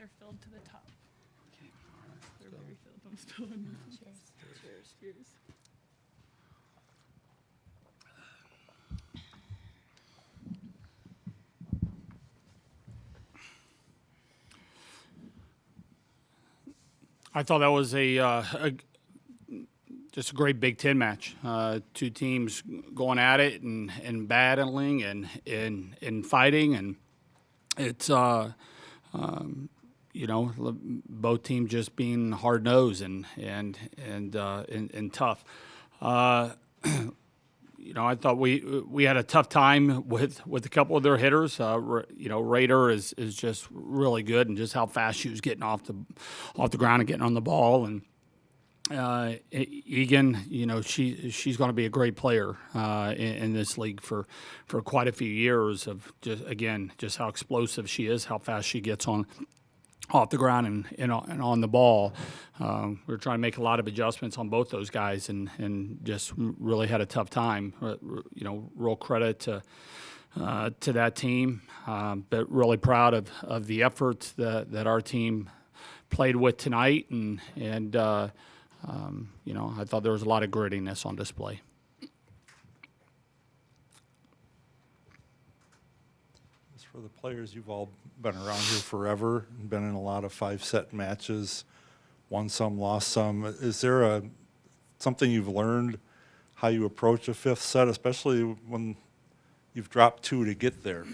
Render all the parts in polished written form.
They're filled to the top. They're very filled. Don't spill them. Cheers. Cheers. I thought that was just a great Big Ten match. Two teams going at it and battling and fighting, and it's both teams just being hard nosed and tough. I thought we had a tough time with a couple of their hitters. Rader is just really good, and just how fast she was getting off the ground and getting on the ball. And Egan, she's going to be a great player in this league for quite a few years. Of just how explosive she is, how fast she gets off the ground and on the ball. We're trying to make a lot of adjustments on both those guys, and just really had a tough time. Real credit to that team, but really proud of the efforts that our team played with tonight, and I thought there was a lot of grittiness on display. As for the players, you've all been around here forever, been in a lot of 5-set matches, won some, lost some. Is there something you've learned how you approach a 5th set, especially when you've dropped 2 to get there?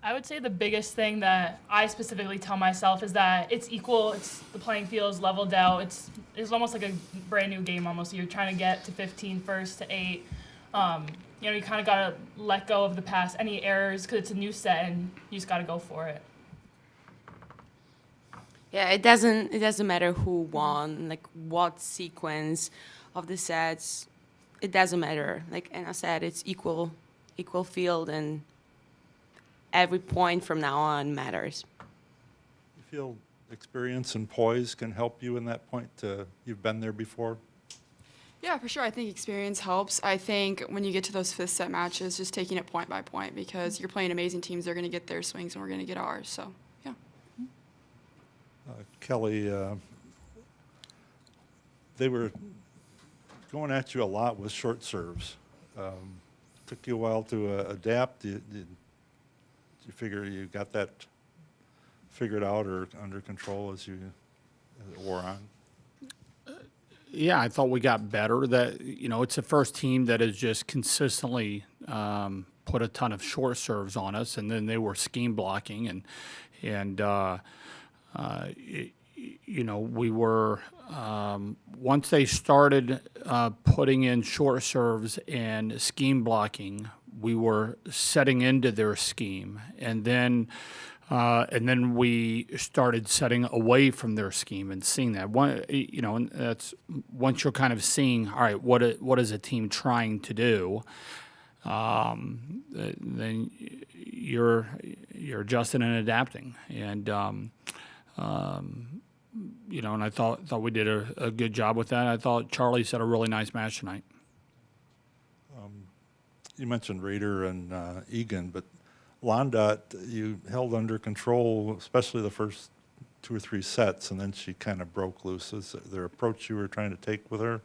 I would say the biggest thing that I specifically tell myself is that it's equal. The playing field is leveled out. It's almost like a brand new game. Almost you're trying to get to 15 first to 8. You kind of got to let go of the past, any errors, because it's a new set, and you just got to go for it. Yeah, it doesn't matter who won, like what sequence of the sets. It doesn't matter. Like Anna said, it's equal field, and every point from now on matters. You feel experience and poise can help you in that point? You've been there before? Yeah, for sure. I think experience helps. I think when you get to those 5th set matches, just taking it point by point, because you're playing amazing teams. They're going to get their swings, and we're going to get ours. So, yeah. Kelly, they were going at you a lot with short serves. Took you a while to adapt. Did you figure you got that figured out or under control as it wore on? Yeah, I thought we got better. That it's the first team that has just consistently put a ton of short serves on us, and then they were scheme blocking, we were once they started putting in short serves and scheme blocking, we were setting into their scheme, and then we started setting away from their scheme and seeing that and that's once you're kind of seeing, all right, what is a team trying to do, then you're adjusting and adapting, and and I thought we did a good job with that. I thought Charlie set a really nice match tonight. You mentioned Rader and Egan, but Londot, you held under control, especially the first 2 or 3 sets, and then she kind of broke loose. Is there an approach you were trying to take with her?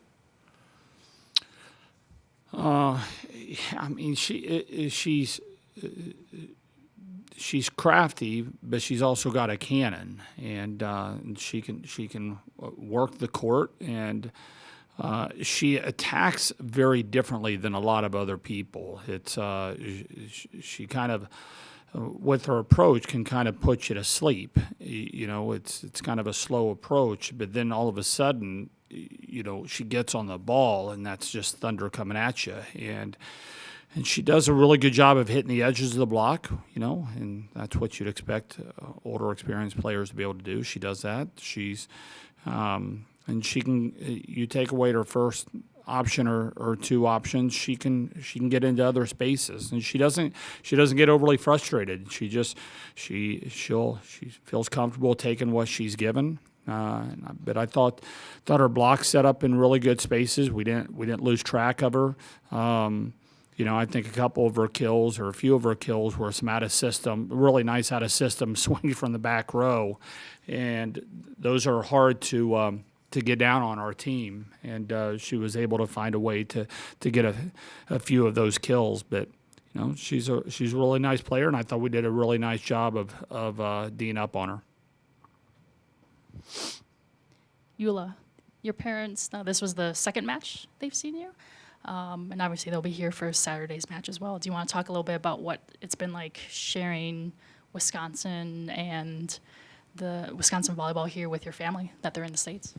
She's crafty, but she's also got a cannon, and she can work the court, and she attacks very differently than a lot of other people. It's she kind of, with her approach, can kind of put you to sleep. It's kind of a slow approach, but then all of a sudden, she gets on the ball, and that's just thunder coming at you. And she does a really good job of hitting the edges of the block, and that's what you'd expect older, experienced players to be able to do. She does that. She's and she can. You take away her first option or 2 options, she can get into other spaces, and she doesn't get overly frustrated. She feels comfortable taking what she's given. But I thought her block set up in really good spaces. We didn't lose track of her. I think a couple of her kills or a few of her kills were some out of system, really nice out of system swings from the back row, and those are hard to get down on our team. And she was able to find a way to get a few of those kills. But she's a really nice player, and I thought we did a really nice job of D'ing up on her. Eula, your parents, now this was the second match they've seen you, and obviously they'll be here for Saturday's match as well. Do you want to talk a little bit about what it's been like sharing Wisconsin and the Wisconsin volleyball here with your family that they're in the States?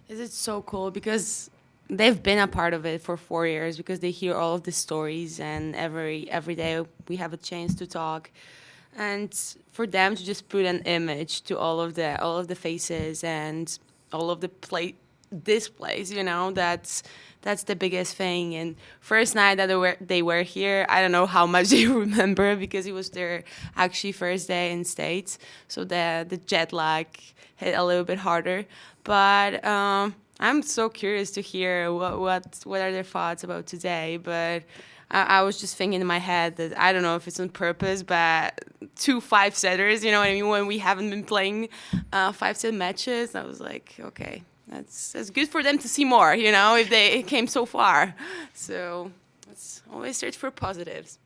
It's so cool because they've been a part of it for 4 years, because they hear all of the stories, and every day we have a chance to talk. And for them to just put an image to all of the faces and all of the displays, that's the biggest thing. And first night that they were here, I don't know how much they remember, because it was their actually first day in States, so the jet lag hit a little bit harder. But I'm so curious to hear what are their thoughts about today. But I was just thinking in my head that I don't know if it's on purpose, but 2 5-setters, you know what I mean? When we haven't been playing 5-set matches, I was like, okay, that's good for them to see more, if they came so far. So let's always search for positives.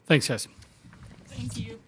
Thanks, guys. Thank you.